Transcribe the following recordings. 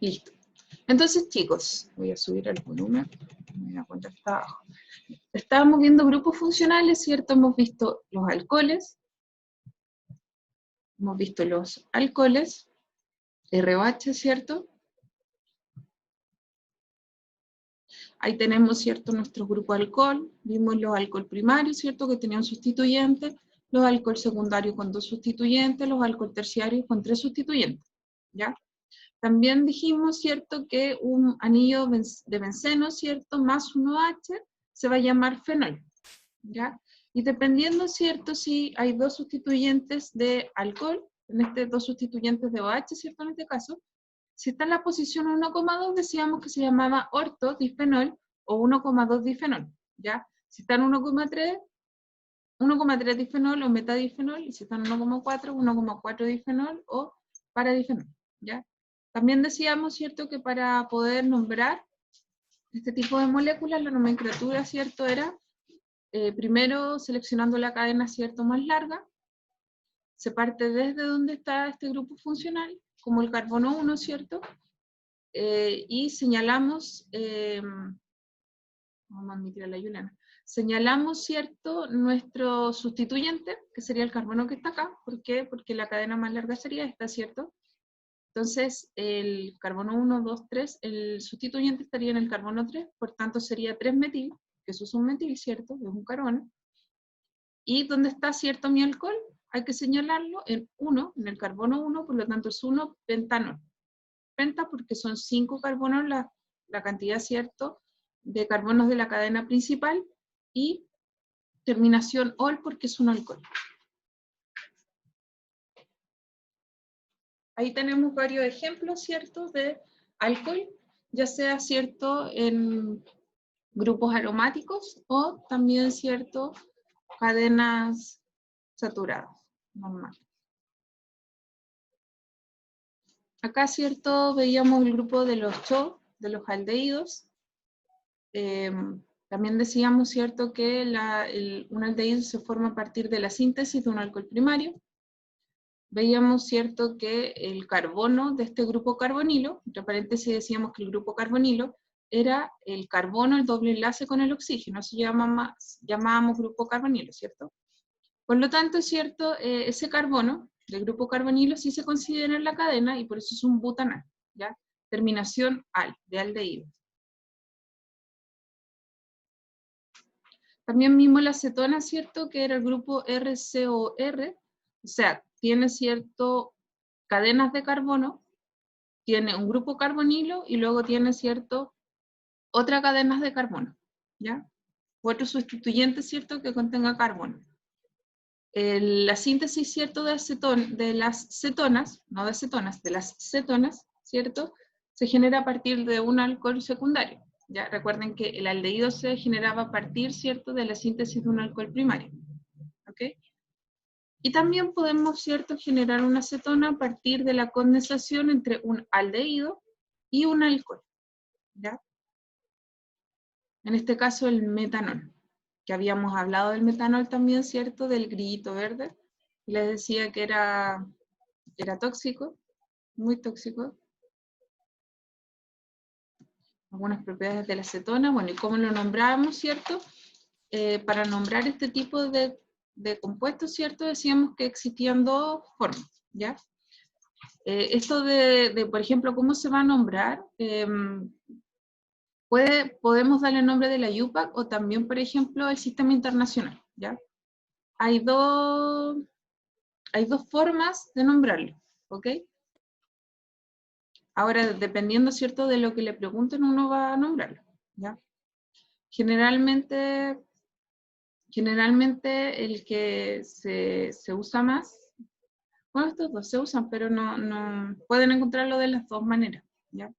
Listo. Entonces, chicos, voy a subir el volumen. Me voy a poner hasta abajo. Estábamos viendo grupos funcionales, ¿cierto? Hemos visto los alcoholes. Hemos visto los alcoholes. RH, ¿cierto? Ahí tenemos, ¿cierto?, nuestro grupo alcohol. Vimos los alcohol primarios, ¿cierto?, que tenían sustituyentes. Los alcohol secundarios con 2 sustituyentes. Los alcohol terciarios con 3 sustituyentes. ¿Ya? También dijimos, ¿cierto?, que un anillo de benceno, ¿cierto?, más un OH se va a llamar fenol. ¿Ya? Y dependiendo, ¿cierto?, si hay 2 sustituyentes de alcohol, en este 2 sustituyentes de OH, ¿cierto?, en este caso, si está en la posición 1,2, decíamos que se llamaba ortodifenol o 1,2 difenol, ¿ya? Si está en 1,3 difenol o metadifenol, y si está en 1,4, 1,4 difenol o paradifenol, ¿ya? También decíamos, ¿cierto?, que para poder nombrar este tipo de moléculas, la nomenclatura, ¿cierto?, era primero seleccionando la cadena, ¿cierto?, más larga. Se parte desde donde está este grupo funcional, como el carbono 1, ¿cierto? Y señalamos, vamos a admitir a la Juliana, señalamos, ¿cierto?, nuestro sustituyente, que sería el carbono que está acá. ¿Por qué? Porque la cadena más larga sería esta, ¿cierto? Entonces, el carbono 1, 2, 3, el sustituyente estaría en el carbono 3, por tanto sería 3-metil, que eso es un metil, ¿cierto? Es un carbono. ¿Y dónde está, cierto, mi alcohol? Hay que señalarlo en 1, en el carbono 1, por lo tanto es 1-pentanol. Penta porque son 5 carbonos la cantidad, ¿cierto?, de carbonos de la cadena principal, y terminación ol porque es un alcohol. Ahí tenemos varios ejemplos, ¿cierto?, de alcohol, ya sea, ¿cierto?, en grupos aromáticos o también, ¿cierto?, cadenas saturadas, normal. Acá, ¿cierto?, veíamos el grupo de los CHO, de los aldehídos. También decíamos, ¿cierto?, que un aldehído se forma a partir de la síntesis de un alcohol primario. Veíamos, ¿cierto?, que el carbono de este grupo carbonilo, entre paréntesis decíamos que el grupo carbonilo era el carbono, el doble enlace con el oxígeno, eso llamábamos grupo carbonilo, ¿cierto? Por lo tanto, ¿cierto?, ese carbono del grupo carbonilo sí se considera en la cadena y por eso es un butanal, ¿ya? Terminación al, de aldehído. También vimos la acetona, ¿cierto?, que era el grupo RCOR, o sea, tiene, ¿cierto?, cadenas de carbono, tiene un grupo carbonilo y luego tiene, ¿cierto?, otras cadenas de carbono, ¿ya? Otro sustituyente, ¿cierto?, que contenga carbono. La síntesis, ¿cierto?, de las cetonas, no de acetonas, de las cetonas, ¿cierto?, se genera a partir de un alcohol secundario. Ya recuerden que el aldehído se generaba a partir, ¿cierto?, de la síntesis de un alcohol primario. ¿Ok? Y también podemos, ¿cierto?, generar una acetona a partir de la condensación entre un aldehído y un alcohol. ¿Ya? En este caso el metanol, que habíamos hablado del metanol también, ¿cierto?, del grillito verde. Les decía que era tóxico, muy tóxico. Algunas propiedades de la acetona, bueno, y cómo lo nombramos, ¿cierto? Para nombrar este tipo de compuestos, ¿cierto?, decíamos que existían 2 formas, ¿ya? Esto por ejemplo, cómo se va a nombrar, podemos darle el nombre de la IUPAC o también, por ejemplo, el sistema internacional, ¿ya? Hay dos formas de nombrarlo, ¿ok? Ahora, dependiendo, ¿cierto?, de lo que le pregunten, uno va a nombrarlo, ¿ya? Generalmente el que se usa más, bueno, estos dos se usan, pero no pueden encontrarlo de las 2 maneras, ¿ya?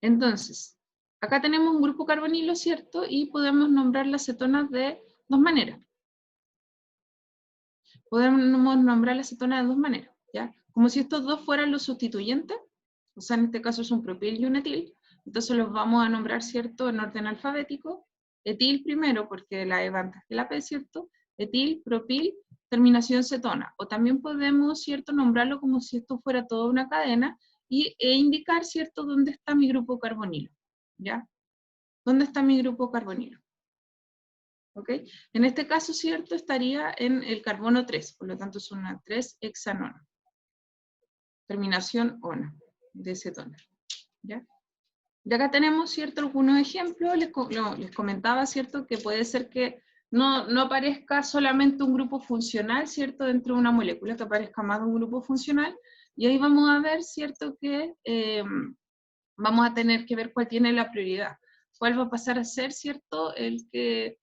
Entonces, acá tenemos un grupo carbonilo, ¿cierto? Y podemos nombrar las cetonas de 2 maneras. Podemos nombrar las cetonas de 2 maneras, ¿ya? Como si estos dos fueran los sustituyentes, o sea, en este caso es un propil y un etil, entonces los vamos a nombrar, ¿cierto?, en orden alfabético. Etil primero, porque la E va antes que la P, ¿cierto? Etil, propil, terminación cetona. O también podemos, ¿cierto?, nombrarlo como si esto fuera toda una cadena e indicar, ¿cierto?, dónde está mi grupo carbonilo, ¿ya? ¿Dónde está mi grupo carbonilo? ¿Ok? En este caso, ¿cierto?, estaría en el carbono 3, por lo tanto es una 3-hexanona. Terminación ona, de cetona, ¿ya? Y acá tenemos, ¿cierto?, algunos ejemplos, les comentaba, ¿cierto?, que puede ser que no aparezca solamente un grupo funcional, ¿cierto?, dentro de una molécula, que aparezca más de un grupo funcional, y ahí vamos a ver, ¿cierto?, que vamos a tener que ver cuál tiene la prioridad, cuál va a pasar a ser, ¿cierto?, el que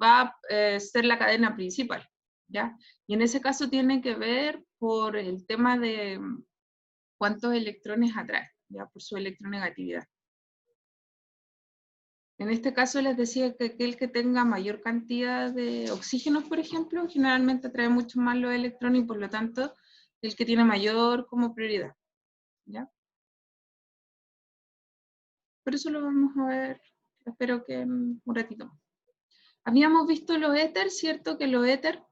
va a ser la cadena principal, ¿ya? Y en ese caso tiene que ver por el tema de cuántos electrones atrae, ¿ya?, por su electronegatividad. En este caso les decía que aquel que tenga mayor cantidad de oxígenos, por ejemplo, generalmente atrae mucho más los electrones y por lo tanto el que tiene mayor como prioridad, ¿ya? Pero eso lo vamos a ver, espero que en un ratito más. Habíamos visto los éter, ¿cierto? Que los éter,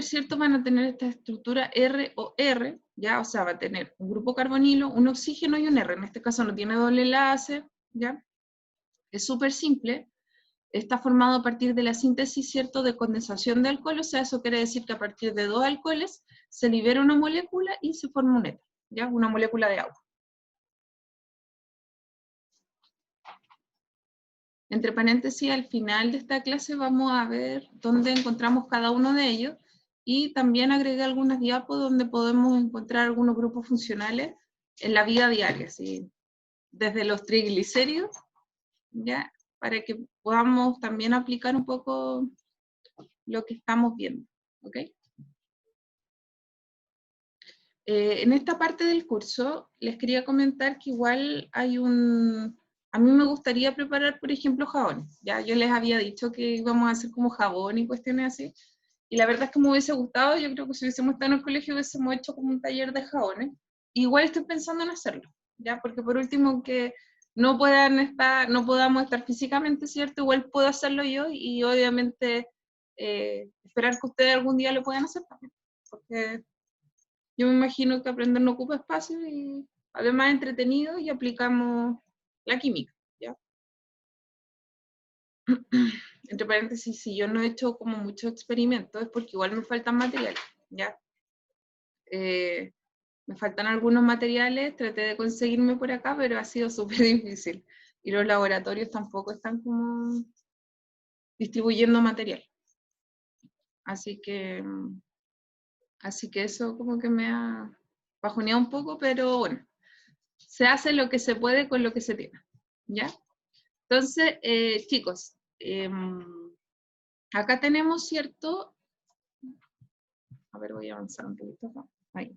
¿cierto?, van a tener esta estructura R o R, ¿ya? O sea, va a tener un grupo carbonilo, un oxígeno y un R. En este caso no tiene doble enlace, ¿ya? Es súper simple. Está formado a partir de la síntesis, ¿cierto?, de condensación de alcohol, o sea, eso quiere decir que a partir de 2 alcoholes se libera una molécula y se forma un éter, ¿ya? Una molécula de agua. Entre paréntesis, al final de esta clase vamos a ver dónde encontramos cada uno de ellos, y también agregué algunas diapos donde podemos encontrar algunos grupos funcionales en la vida diaria, ¿sí? Desde los triglicéridos, ¿ya?, para que podamos también aplicar un poco lo que estamos viendo, ¿ok? En esta parte del curso les quería comentar que igual hay a mí me gustaría preparar, por ejemplo, jabones. Ya yo les había dicho que íbamos a hacer como jabón y cuestiones así, y la verdad es que me hubiese gustado. Yo creo que si hubiésemos estado en el colegio hubiésemos hecho como un taller de jabones. Igual estoy pensando en hacerlo, ya, porque por último que no podamos estar físicamente, ¿cierto? Igual puedo hacerlo yo y obviamente esperar que ustedes algún día lo puedan hacer también, porque yo me imagino que aprender no ocupa espacio y además es entretenido y aplicamos la química, ¿ya? Entre paréntesis, si yo no he hecho como muchos experimentos es porque igual me faltan materiales, ¿ya? Me faltan algunos materiales, traté de conseguirme por acá, pero ha sido súper difícil. Y los laboratorios tampoco están como distribuyendo material. Así que eso como que me ha bajoneado un poco, pero bueno, se hace lo que se puede con lo que se tiene, ¿ya? Entonces, chicos, acá tenemos, ¿cierto? A ver, voy a avanzar un poquito acá. Ahí.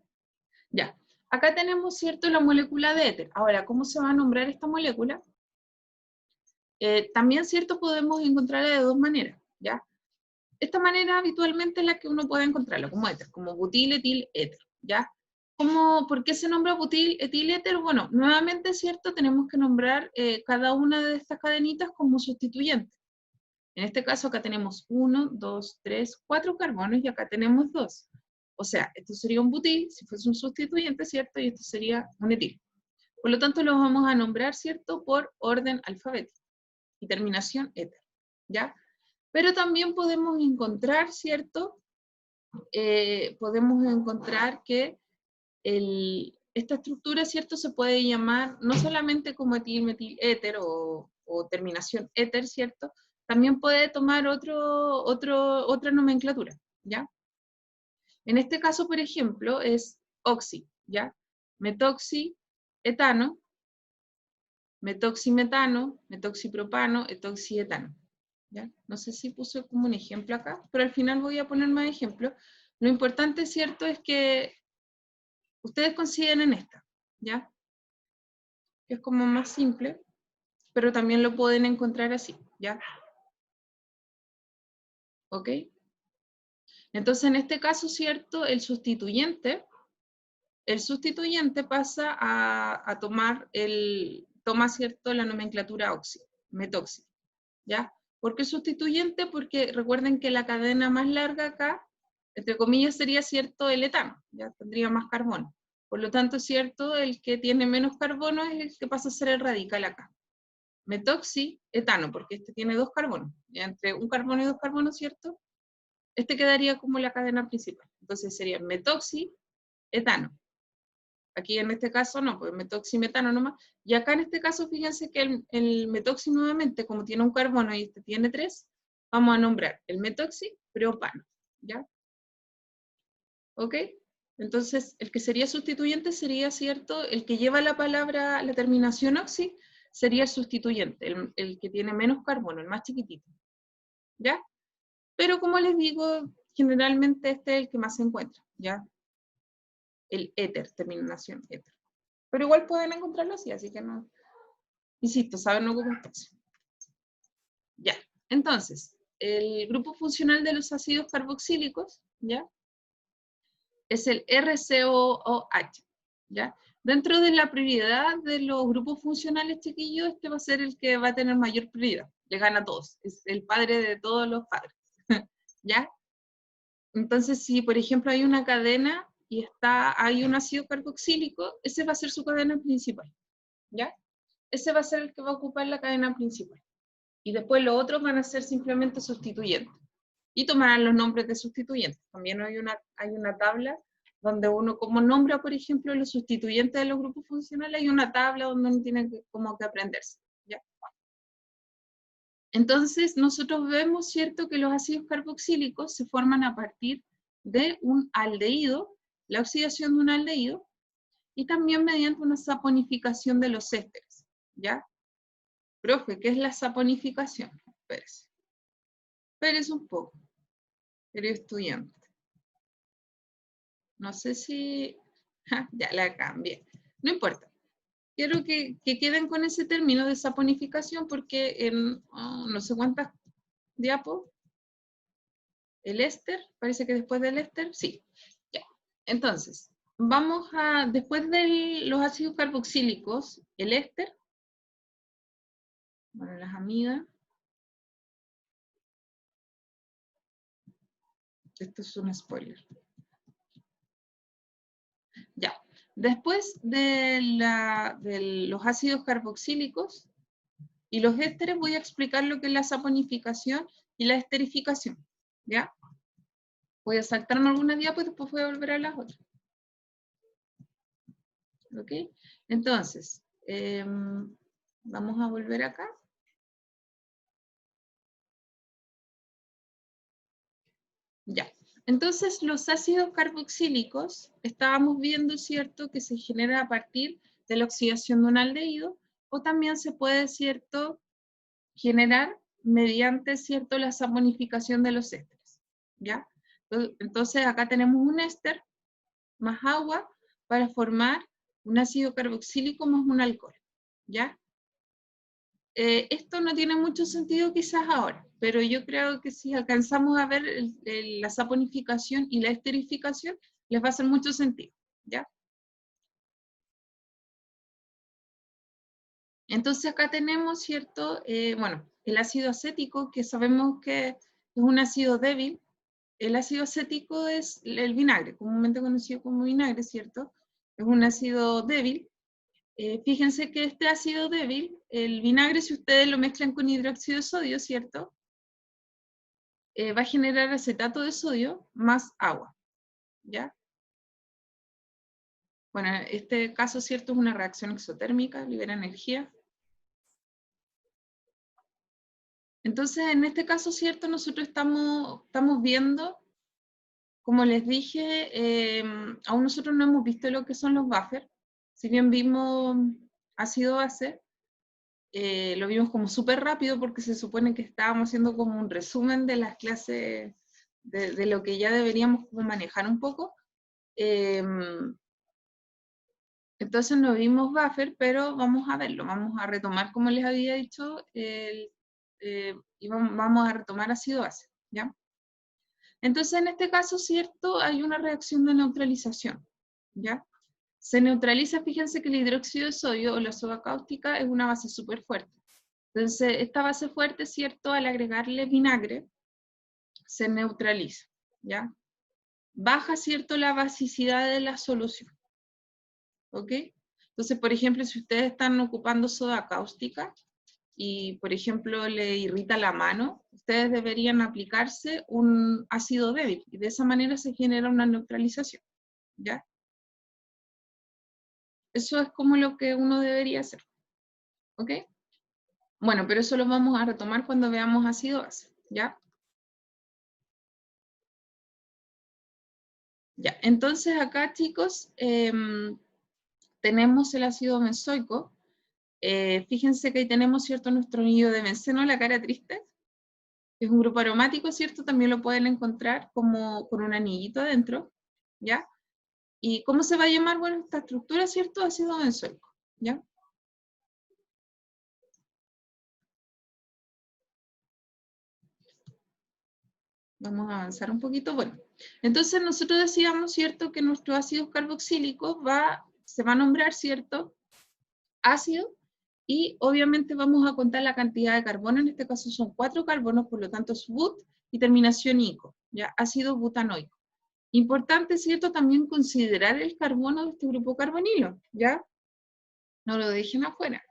Ya. Acá tenemos, ¿cierto?, la molécula de éter. Ahora, ¿cómo se va a nombrar esta molécula? También, ¿cierto?, podemos encontrarla de dos maneras, ¿ya? Esta manera habitualmente es la que uno puede encontrarla, como éter, como butil, etil, éter, ¿ya? ¿Por qué se nombra butil, etil, éter? Bueno, nuevamente, ¿cierto?, tenemos que nombrar cada una de estas cadenitas como sustituyente. En este caso acá tenemos 1, 2, 3, 4 carbonos y acá tenemos 2. O sea, esto sería un butil si fuese un sustituyente, ¿cierto? Y esto sería un etil. Por lo tanto, los vamos a nombrar, ¿cierto?, por orden alfabético y terminación éter, ¿ya? Pero también podemos encontrar, ¿cierto? Podemos encontrar que esta estructura, ¿cierto?, se puede llamar no solamente como etil, metil, éter o terminación éter, ¿cierto? También puede tomar otra nomenclatura, ¿ya? En este caso, por ejemplo, es oxi, ¿ya? Metoxietano, metoximetano, metoxipropano, etoxietano, ¿ya? No sé si puse como un ejemplo acá, pero al final voy a poner más ejemplos. Lo importante, ¿cierto?, es que ustedes consideren esta, ¿ya? Que es como más simple, pero también lo pueden encontrar así, ¿ya? ¿Ok? Entonces, en este caso, ¿cierto?, el sustituyente pasa a tomar toma, ¿cierto?, la nomenclatura oxi, metoxi, ¿ya? ¿Por qué sustituyente? Porque recuerden que la cadena más larga acá, entre comillas, sería, ¿cierto?, el etano, ya tendría más carbono. Por lo tanto, ¿cierto?, el que tiene menos carbono es el que pasa a ser el radical acá. Metoxi, etano, porque este tiene 2 carbonos. Ya entre un carbono y 2 carbonos, ¿cierto? Este quedaría como la cadena principal. Entonces sería metoxi, etano. Aquí en este caso no, pues metoximetano nomás. Y acá en este caso, fíjense que el metoxi nuevamente, como tiene un carbono y este tiene 3, vamos a nombrar el metoxi propano, ¿ya? ¿Ok? Entonces, el que sería sustituyente sería, ¿cierto? El que lleva la palabra, la terminación oxi, sería el sustituyente, el que tiene menos carbono, el más chiquitito, ¿ya? Pero como les digo, generalmente este es el que más se encuentra, ¿ya? El éter, terminación éter. Pero igual pueden encontrarlo así que no, insisto, saben, no ocupa espacio. Ya, entonces, el grupo funcional de los ácidos carboxílicos, ¿ya? Es el RCOOH, ¿ya? Dentro de la prioridad de los grupos funcionales, chiquillos, este va a ser el que va a tener mayor prioridad. Le gana a todos, es el padre de todos los padres, ¿ya? Entonces, si por ejemplo hay una cadena y hay un ácido carboxílico, ese va a ser su cadena principal, ¿ya? Ese va a ser el que va a ocupar la cadena principal. Y después los otros van a ser simplemente sustituyentes. Y tomarán los nombres de sustituyentes. También hay una tabla donde uno, como nombra, por ejemplo, los sustituyentes de los grupos funcionales, hay una tabla donde uno tiene como que aprenderse, ¿ya? Entonces, nosotros vemos, ¿cierto?, que los ácidos carboxílicos se forman a partir de un aldehído, la oxidación de un aldehído, y también mediante una saponificación de los ésteres, ¿ya? Profe, ¿qué es la saponificación? Espérese un poco, querido estudiante. No sé si... ya la cambié. No importa. Quiero que queden con ese término de saponificación porque en no sé cuántas diapos, el éster, parece que después del éster, sí. Ya. Entonces, vamos a, después de los ácidos carboxílicos, el éster, bueno, las amigas, esto es un spoiler. Ya. Después de los ácidos carboxílicos y los ésteres, voy a explicar lo que es la saponificación y la esterificación. ¿Ya? Voy a saltarme alguna diapo y después voy a volver a las otras. ¿Ok? Entonces, vamos a volver acá. Ya. Entonces, los ácidos carboxílicos, estábamos viendo, ¿cierto?, que se genera a partir de la oxidación de un aldehído, o también se puede, ¿cierto?, generar mediante, ¿cierto?, la saponificación de los ésteres. ¿Ya? Entonces, acá tenemos un éster más agua para formar un ácido carboxílico más un alcohol. ¿Ya? Esto no tiene mucho sentido quizás ahora, pero yo creo que si alcanzamos a ver la saponificación y la esterificación, les va a hacer mucho sentido, ¿ya? Entonces acá tenemos, ¿cierto? Bueno, el ácido acético, que sabemos que es un ácido débil. El ácido acético es el vinagre, comúnmente conocido como vinagre, ¿cierto? Es un ácido débil. Fíjense que este ácido débil, el vinagre, si ustedes lo mezclan con hidróxido de sodio, ¿cierto? Va a generar acetato de sodio más agua, ¿ya? Bueno, en este caso, ¿cierto? Es una reacción exotérmica, libera energía. Entonces, en este caso, ¿cierto? Nosotros estamos viendo, como les dije, aún nosotros no hemos visto lo que son los buffers. Si bien vimos ácido base, lo vimos como súper rápido porque se supone que estábamos haciendo como un resumen de las clases, de lo que ya deberíamos como manejar un poco. Entonces no vimos buffer, pero vamos a verlo, vamos a retomar, como les había dicho, y vamos a retomar ácido base, ¿ya? Entonces en este caso, ¿cierto? Hay una reacción de neutralización, ¿ya? Se neutraliza, fíjense que el hidróxido de sodio o la soda cáustica es una base súper fuerte. Entonces, esta base fuerte, ¿cierto? Al agregarle vinagre, se neutraliza, ¿ya? Baja, ¿cierto? La basicidad de la solución, ¿ok? Entonces, por ejemplo, si ustedes están ocupando soda cáustica y, por ejemplo, le irrita la mano, ustedes deberían aplicarse un ácido débil y de esa manera se genera una neutralización, ¿ya? Eso es como lo que uno debería hacer, ¿ok? Bueno, pero eso lo vamos a retomar cuando veamos ácido base, ¿ya? Ya, entonces acá, chicos, tenemos el ácido benzoico. Fíjense que ahí tenemos, ¿cierto?, nuestro anillo de benceno, la cara triste, que es un grupo aromático, ¿cierto? También lo pueden encontrar como con un anillito adentro, ¿ya? ¿Y cómo se va a llamar? Bueno, esta estructura, ¿cierto? Ácido benzoico, ¿ya? Vamos a avanzar un poquito. Bueno, entonces nosotros decíamos, ¿cierto?, que nuestro ácido carboxílico se va a nombrar, ¿cierto?, ácido, y obviamente vamos a contar la cantidad de carbono, en este caso son 4 carbonos, por lo tanto es but y terminación ico, ¿ya? Ácido butanoico. Importante, ¿cierto?, también considerar el carbono de este grupo carbonilo, ¿ya? No lo dejen afuera,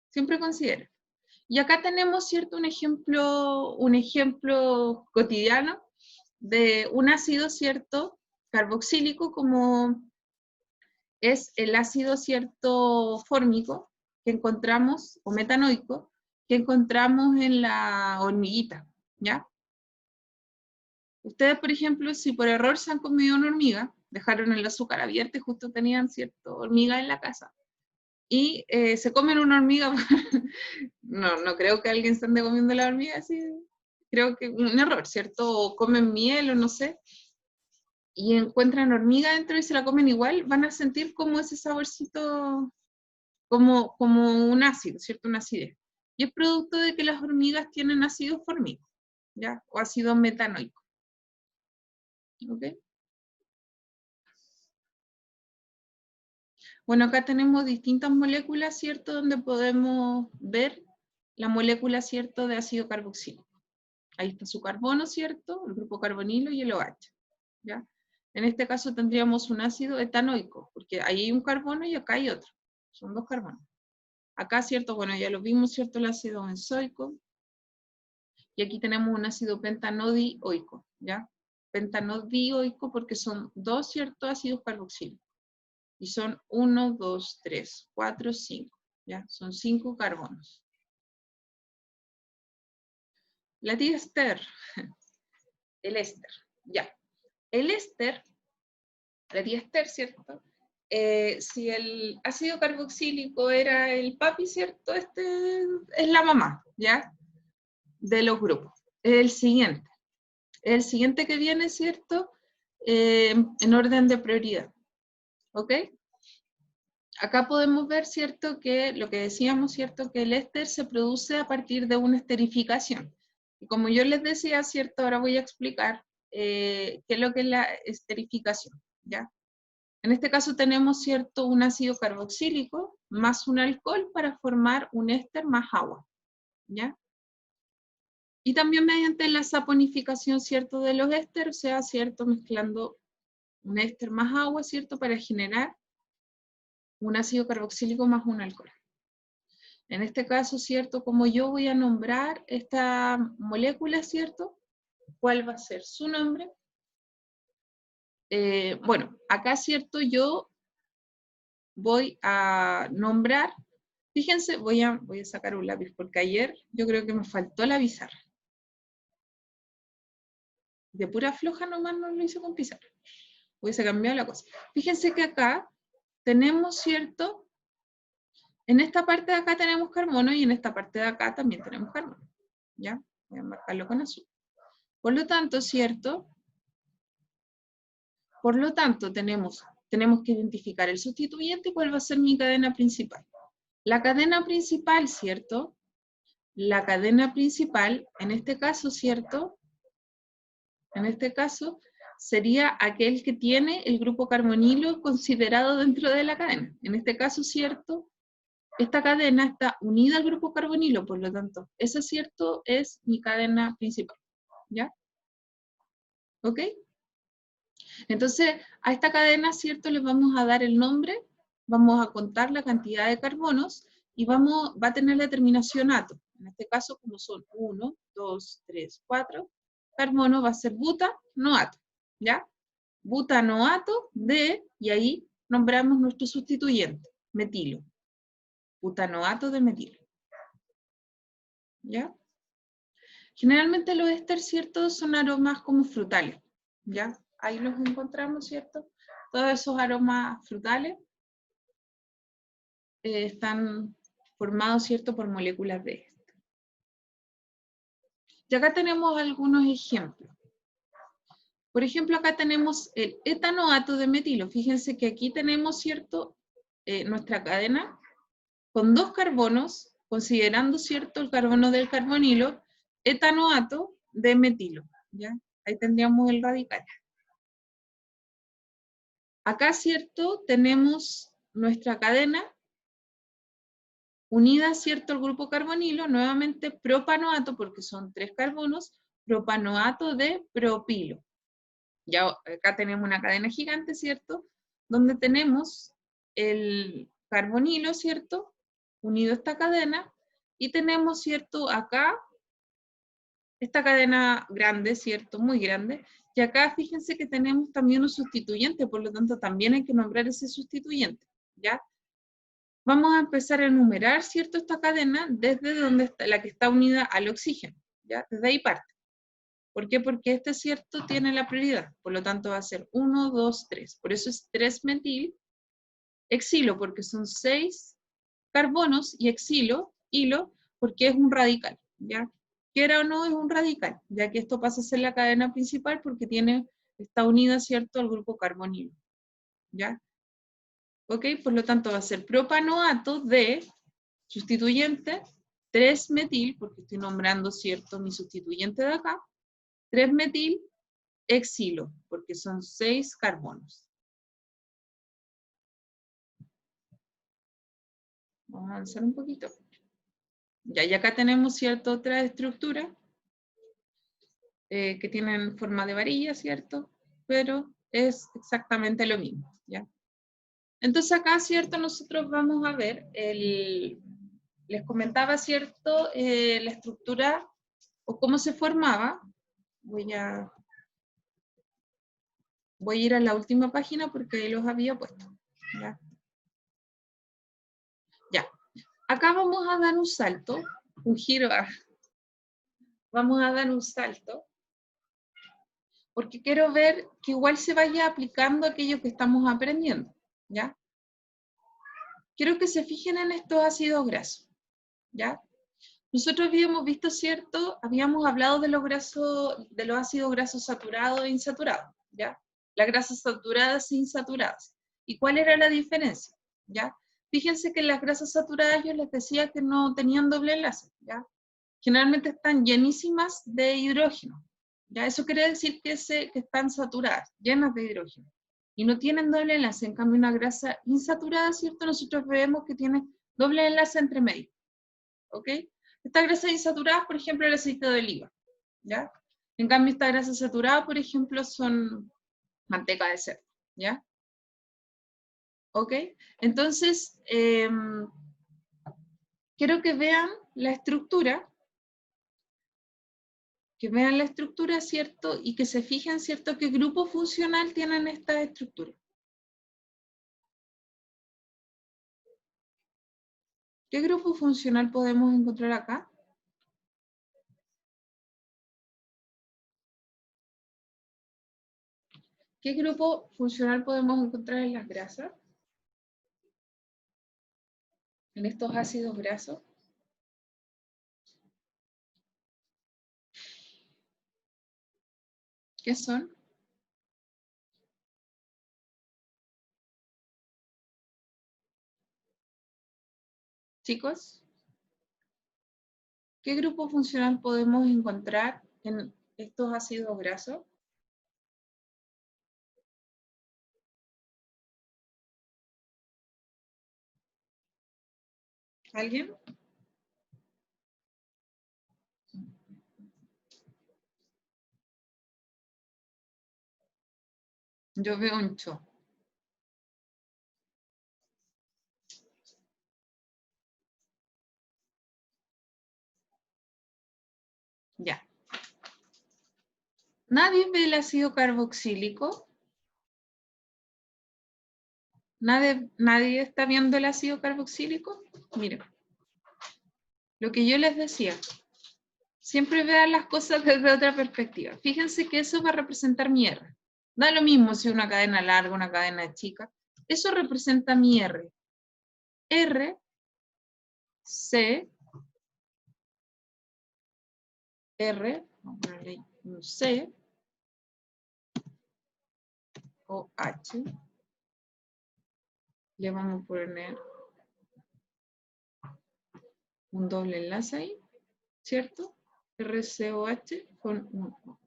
siempre consideren. Y acá tenemos, ¿cierto?, un ejemplo cotidiano de un ácido, ¿cierto?, carboxílico, como es el ácido, ¿cierto?, fórmico, que encontramos, o metanoico, que encontramos en la hormiguita, ¿ya? Ustedes, por ejemplo, si por error se han comido una hormiga, dejaron el azúcar abierto y justo tenían, ¿cierto?, hormiga en la casa, y se comen una hormiga, no creo que alguien se ande comiendo la hormiga así, creo que un error, ¿cierto? O comen miel o no sé, y encuentran hormiga dentro y se la comen igual, van a sentir como ese saborcito, como un ácido, ¿cierto? Una acidez. Y es producto de que las hormigas tienen ácido fórmico, ¿ya? O ácido metanoico, ¿ok? Bueno, acá tenemos distintas moléculas, ¿cierto? Donde podemos ver la molécula, ¿cierto?, de ácido carboxílico. Ahí está su carbono, ¿cierto? El grupo carbonilo y el OH, ¿ya? En este caso tendríamos un ácido etanoico, porque ahí hay un carbono y acá hay otro. Son 2 carbonos. Acá, ¿cierto? Bueno, ya lo vimos, ¿cierto? El ácido benzoico. Y aquí tenemos un ácido pentanodioico, ¿ya? Pentanodioico porque son 2, ¿cierto?, ácidos carboxílicos. Y son 1, 2, 3, 4, 5, ¿ya? Son 5 carbonos. La diéster, el éster, ¿ya? El éster, la diéster, ¿cierto? Si el ácido carboxílico era el papi, ¿cierto? Este es la mamá, ¿ya? De los grupos. El siguiente que viene, ¿cierto? En orden de prioridad, ¿ok? Acá podemos ver, ¿cierto?, que lo que decíamos, ¿cierto?, que el éster se produce a partir de una esterificación. Y como yo les decía, ¿cierto?, ahora voy a explicar qué es lo que es la esterificación, ¿ya? En este caso tenemos, ¿cierto?, un ácido carboxílico más un alcohol para formar un éster más agua, ¿ya? Y también mediante la saponificación, ¿cierto?, de los ésteres, o sea, ¿cierto?, mezclando un éster más agua, ¿cierto?, para generar un ácido carboxílico más un alcohol. En este caso, ¿cierto?, como yo voy a nombrar esta molécula, ¿cierto?, ¿cuál va a ser su nombre? Bueno, acá, ¿cierto?, yo voy a nombrar, fíjense, voy a sacar un lápiz, porque ayer yo creo que me faltó la pizarra. De pura floja nomás no lo hice con pizarra. Hubiese cambiado la cosa. Fíjense que acá tenemos, ¿cierto? En esta parte de acá tenemos carbono y en esta parte de acá también tenemos carbono. ¿Ya? Voy a marcarlo con azul. Por lo tanto, ¿cierto? Por lo tanto, tenemos que identificar el sustituyente y cuál va a ser mi cadena principal. La cadena principal, ¿cierto? La cadena principal, en este caso, ¿cierto? En este caso, sería aquel que tiene el grupo carbonilo considerado dentro de la cadena. En este caso, ¿cierto? esta cadena está unida al grupo carbonilo, por lo tanto, ese cierto es mi cadena principal, ¿ya? ¿Ok? Entonces, a esta cadena, ¿cierto? Le vamos a dar el nombre, vamos a contar la cantidad de carbonos y va a tener la terminación ato. En este caso, como son 1, 2, 3, 4, carbono va a ser butanoato, ¿ya? Butanoato de, y ahí nombramos nuestro sustituyente, metilo. Butanoato de metilo, ¿ya? Generalmente los ésteres, ¿cierto? Son aromas como frutales, ¿ya? Ahí los encontramos, ¿cierto? Todos esos aromas frutales están formados, ¿cierto? Por moléculas de éster. Y acá tenemos algunos ejemplos. Por ejemplo, acá tenemos el etanoato de metilo. Fíjense que aquí tenemos, ¿cierto? Nuestra cadena con 2 carbonos, considerando, ¿cierto? El carbono del carbonilo, etanoato de metilo, ¿ya? Ahí tendríamos el radical. Acá, ¿cierto? Tenemos nuestra cadena unida, ¿cierto? Al grupo carbonilo, nuevamente propanoato, porque son 3 carbonos, propanoato de propilo. Ya acá tenemos una cadena gigante, ¿cierto? Donde tenemos el carbonilo, ¿cierto? Unido a esta cadena, y tenemos, ¿cierto? Acá esta cadena grande, ¿cierto? Muy grande. Y acá fíjense que tenemos también un sustituyente, por lo tanto también hay que nombrar ese sustituyente, ¿ya? Vamos a empezar a enumerar, ¿cierto? Esta cadena desde donde está, la que está unida al oxígeno, ¿ya? Desde ahí parte. ¿Por qué? Porque este, ¿cierto? Tiene la prioridad, por lo tanto va a ser 1, 2, 3. Por eso es 3-metil exilo, porque son 6 carbonos, y exilo, hilo, porque es un radical, ¿ya? Quiera o no, es un radical, ya que esto pasa a ser la cadena principal porque está unida, ¿cierto?, al grupo carbonilo, ¿ya? ¿Ok? Por lo tanto va a ser propanoato de sustituyente 3-metil, porque estoy nombrando, ¿cierto?, mi sustituyente de acá, 3-metil exilo, porque son 6 carbonos. Vamos a avanzar un poquito. Ya, y acá tenemos, ¿cierto?, otra estructura que tienen forma de varilla, ¿cierto? Pero es exactamente lo mismo, ¿ya? Entonces acá, ¿cierto? Nosotros vamos a ver, les comentaba, ¿cierto? La estructura o cómo se formaba. Voy a ir a la última página porque ahí los había puesto, ¿ya? Ya. Acá vamos a dar un salto, un giro, vamos a dar un salto, porque quiero ver que igual se vaya aplicando aquello que estamos aprendiendo, ¿ya? Quiero que se fijen en estos ácidos grasos, ¿ya? Nosotros habíamos visto, ¿cierto? Habíamos hablado de los ácidos grasos saturados e insaturados, ¿ya? Las grasas saturadas e insaturadas. ¿Y cuál era la diferencia? ¿Ya? Fíjense que las grasas saturadas yo les decía que no tenían doble enlace, ¿ya? Generalmente están llenísimas de hidrógeno, ¿ya? Eso quiere decir que están saturadas, llenas de hidrógeno, y no tienen doble enlace. En cambio, una grasa insaturada, ¿cierto? Nosotros vemos que tiene doble enlace entre medio, ¿ok? Estas grasas insaturadas, por ejemplo, el aceite de oliva, ¿ya? En cambio, estas grasas saturadas, por ejemplo, son manteca de cerdo, ¿ya? ¿Ok? Entonces, quiero que vean la estructura, ¿cierto? Y que se fijen, ¿cierto?, qué grupo funcional tienen esta estructura. ¿Qué grupo funcional podemos encontrar acá? ¿Qué grupo funcional podemos encontrar en las grasas? En estos ácidos grasos. ¿Qué son? Chicos, ¿qué grupo funcional podemos encontrar en estos ácidos grasos? ¿Alguien? Yo veo un cho. Ya. ¿Nadie ve el ácido carboxílico? ¿Nadie está viendo el ácido carboxílico? Miren, lo que yo les decía, siempre vean las cosas desde otra perspectiva. Fíjense que eso va a representar mi R. Da lo mismo si una cadena larga, una cadena chica. Eso representa mi R. R, C, R, vamos a ponerle un C, o H. Le vamos a poner un doble enlace ahí, ¿cierto? RCOH con un O.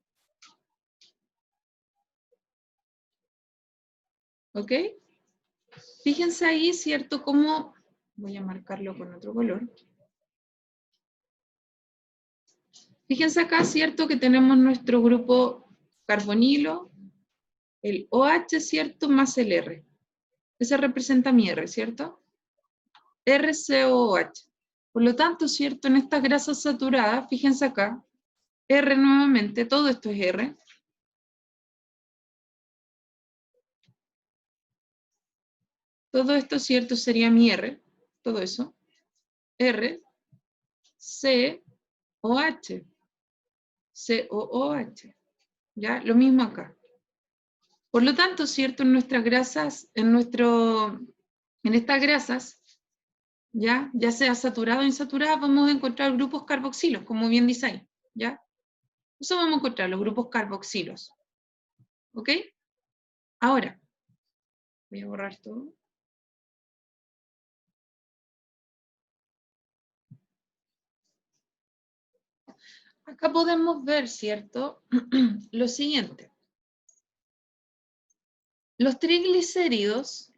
¿Ok? Fíjense ahí, ¿cierto? Cómo, voy a marcarlo con otro color. Fíjense acá, ¿cierto? Que tenemos nuestro grupo carbonilo, el OH, ¿cierto? Más el R. Ese representa mi R, ¿cierto? RCOH. Por lo tanto, ¿cierto? En estas grasas saturadas, fíjense acá, R nuevamente, todo esto es R. Todo esto, ¿cierto? Sería mi R, todo eso. R, C, OH. COOH. ¿Ya? Lo mismo acá. Por lo tanto, ¿cierto? En nuestras grasas, en estas grasas, ¿ya? Ya sea saturada o insaturada, vamos a encontrar grupos carboxilos, como bien dice ahí, ¿ya? Eso vamos a encontrar, los grupos carboxilos. ¿Ok? Ahora, voy a borrar todo. Acá podemos ver, ¿cierto? Lo siguiente. Los triglicéridos,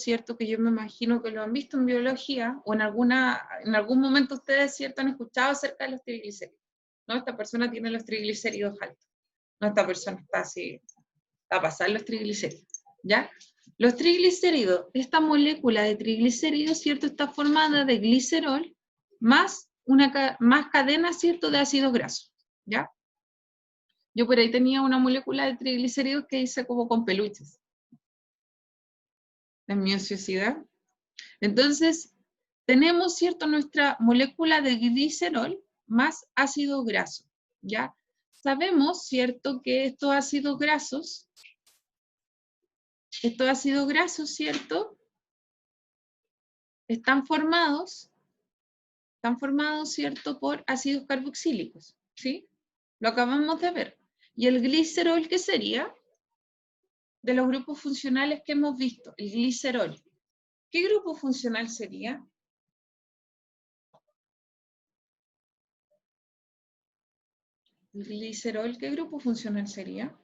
¿cierto? Que yo me imagino que lo han visto en biología o en algún momento ustedes, ¿cierto? Han escuchado acerca de los triglicéridos. ¿No? Esta persona tiene los triglicéridos altos. No, esta persona está así, a pasar los triglicéridos. ¿Ya? Los triglicéridos, esta molécula de triglicéridos, ¿cierto? Está formada de glicerol más más cadena, ¿cierto? De ácidos grasos. ¿Ya? Yo por ahí tenía una molécula de triglicéridos que hice como con peluches. En mi ociosidad. Entonces, tenemos, ¿cierto? Nuestra molécula de glicerol más ácido graso, ¿ya? Sabemos, ¿cierto? Que estos ácidos grasos, ¿cierto? Están formados, ¿cierto? Por ácidos carboxílicos, ¿sí? Lo acabamos de ver. ¿Y el glicerol qué sería? De los grupos funcionales que hemos visto, el glicerol. ¿Qué grupo funcional sería? El glicerol, ¿qué grupo funcional sería?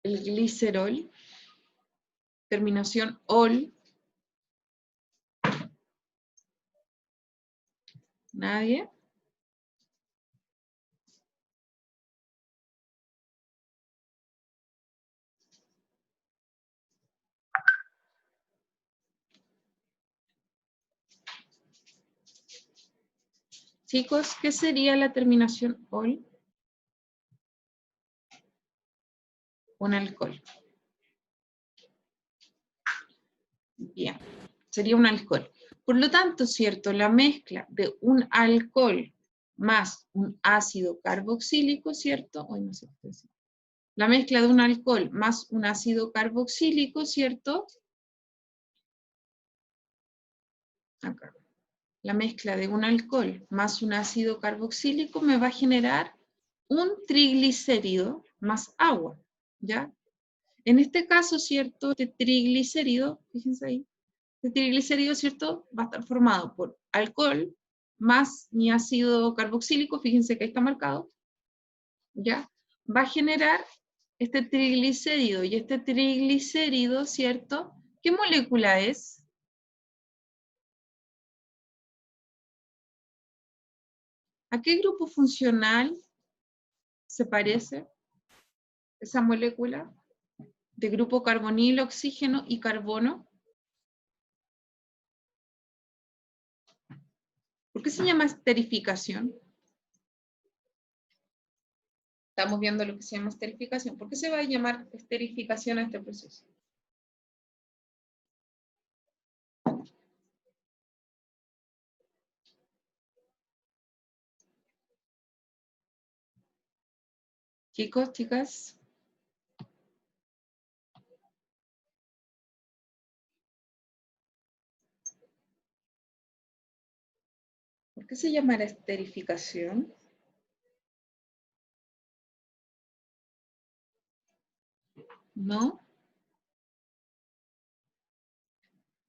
El glicerol, terminación ol. ¿Nadie? Chicos, ¿qué sería la terminación ol? Un alcohol. Bien, sería un alcohol. Por lo tanto, ¿cierto? La mezcla de un alcohol más un ácido carboxílico, ¿cierto? Hoy no sé qué decir. La mezcla de un alcohol más un ácido carboxílico, ¿cierto? Acá. La mezcla de un alcohol más un ácido carboxílico me va a generar un triglicérido más agua, ¿ya? En este caso, ¿cierto? Este triglicérido, fíjense ahí, este triglicérido, ¿cierto? Va a estar formado por alcohol más mi ácido carboxílico, fíjense que ahí está marcado, ¿ya? Va a generar este triglicérido, y este triglicérido, ¿cierto? ¿Qué molécula es? ¿A qué grupo funcional se parece esa molécula? De grupo carbonilo, oxígeno y carbono. ¿Por qué se llama esterificación? Estamos viendo lo que se llama esterificación. ¿Por qué se va a llamar esterificación a este proceso? Chicos, chicas. ¿Por qué se llama la esterificación? ¿No?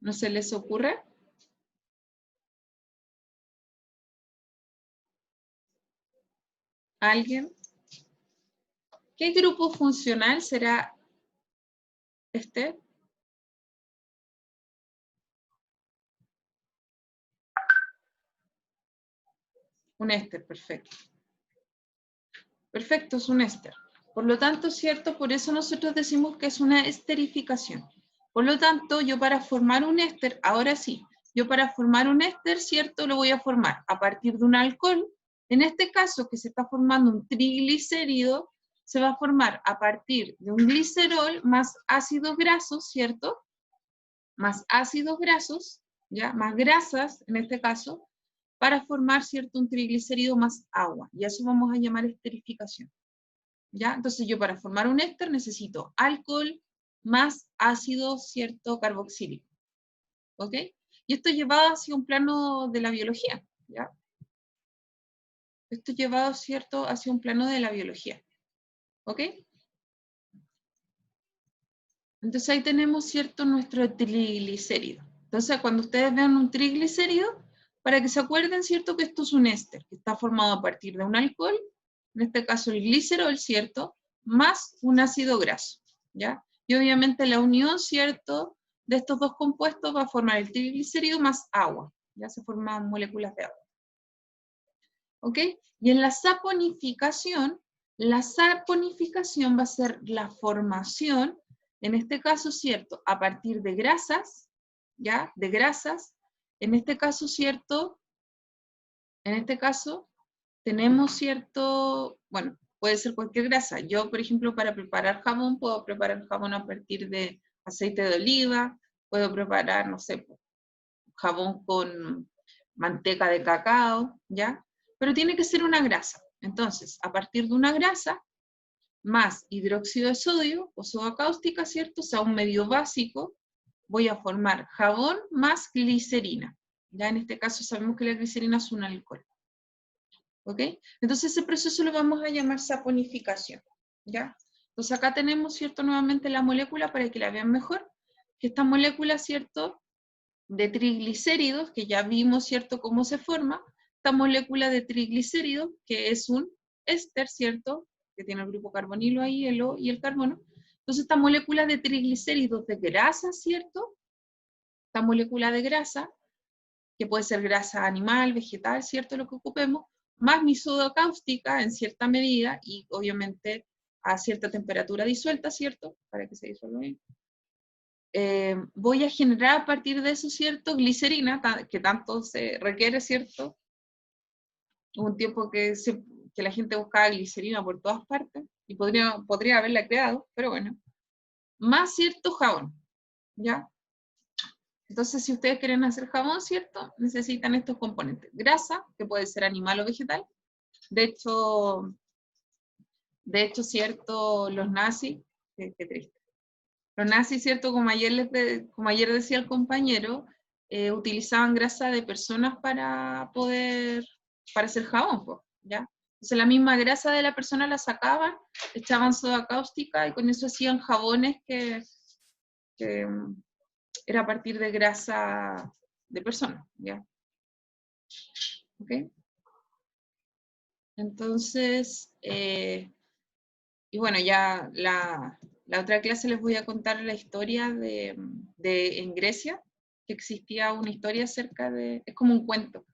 ¿No se les ocurre? ¿Alguien? ¿Qué grupo funcional será este? Un éster, perfecto. Perfecto, es un éster. Por lo tanto, ¿cierto? Por eso nosotros decimos que es una esterificación. Por lo tanto, yo para formar un éster, ahora sí, yo para formar un éster, ¿cierto? Lo voy a formar a partir de un alcohol. En este caso, que se está formando un triglicérido, se va a formar a partir de un glicerol más ácidos grasos, ¿cierto? Más ácidos grasos, ¿ya? Más grasas, en este caso, para formar, ¿cierto? Un triglicérido más agua. Y eso vamos a llamar esterificación. ¿Ya? Entonces yo para formar un éster necesito alcohol más ácido, ¿cierto? Carboxílico. ¿Ok? Y esto llevado hacia un plano de la biología. ¿Ya? Esto llevado, ¿cierto? Hacia un plano de la biología. ¿Ok? Entonces ahí tenemos, ¿cierto? Nuestro triglicérido. Entonces cuando ustedes vean un triglicérido, para que se acuerden, ¿cierto? Que esto es un éster, que está formado a partir de un alcohol, en este caso el glicerol, ¿cierto? Más un ácido graso, ¿ya? Y obviamente la unión, ¿cierto? De estos dos compuestos va a formar el triglicérido más agua, ya se forman moléculas de agua. ¿Ok? Y en la saponificación va a ser la formación, en este caso, ¿cierto? A partir de grasas, ¿ya? De grasas, en este caso, ¿cierto? En este caso, tenemos cierto, bueno, puede ser cualquier grasa. Yo, por ejemplo, para preparar jamón, puedo preparar jamón a partir de aceite de oliva, puedo preparar, no sé, jabón con manteca de cacao, ¿ya? Pero tiene que ser una grasa. Entonces, a partir de una grasa, más hidróxido de sodio o soda cáustica, ¿cierto? O sea, un medio básico, voy a formar jabón más glicerina. Ya en este caso sabemos que la glicerina es un alcohol. ¿Ok? Entonces ese proceso lo vamos a llamar saponificación. ¿Ya? Entonces acá tenemos, ¿cierto? Nuevamente la molécula para que la vean mejor. Que esta molécula, ¿cierto? De triglicéridos, que ya vimos, ¿cierto?, cómo se forma, esta molécula de triglicéridos, que es un éster, ¿cierto?, que tiene el grupo carbonilo ahí, el O y el carbono. Entonces, esta molécula de triglicéridos de grasa, ¿cierto?, esta molécula de grasa, que puede ser grasa animal, vegetal, ¿cierto?, lo que ocupemos, más mi soda cáustica en cierta medida, y obviamente a cierta temperatura disuelta, ¿cierto?, para que se disuelva bien. Voy a generar a partir de eso, ¿cierto? Glicerina, que tanto se requiere, ¿cierto? Hubo un tiempo que la gente buscaba glicerina por todas partes, y podría haberla creado, pero bueno. Más, ¿cierto? Jabón, ¿ya? Entonces, si ustedes quieren hacer jabón, ¿cierto? Necesitan estos componentes. Grasa, que puede ser animal o vegetal. De hecho, ¿cierto? Los nazis, qué triste. Los nazis, ¿cierto? Como ayer decía el compañero, utilizaban grasa de personas para hacer jabón, ¿ya? Entonces la misma grasa de la persona la sacaban, echaban soda cáustica y con eso hacían jabones que era a partir de grasa de persona, ¿ya? ¿Ok? Entonces, y bueno, ya la otra clase les voy a contar la historia de en Grecia, que existía una historia acerca de, es como un cuento,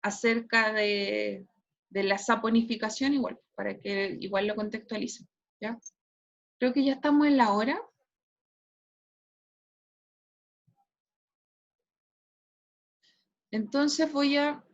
acerca de la saponificación igual, para que igual lo contextualicen, ¿ya? Creo que ya estamos en la hora. Entonces voy a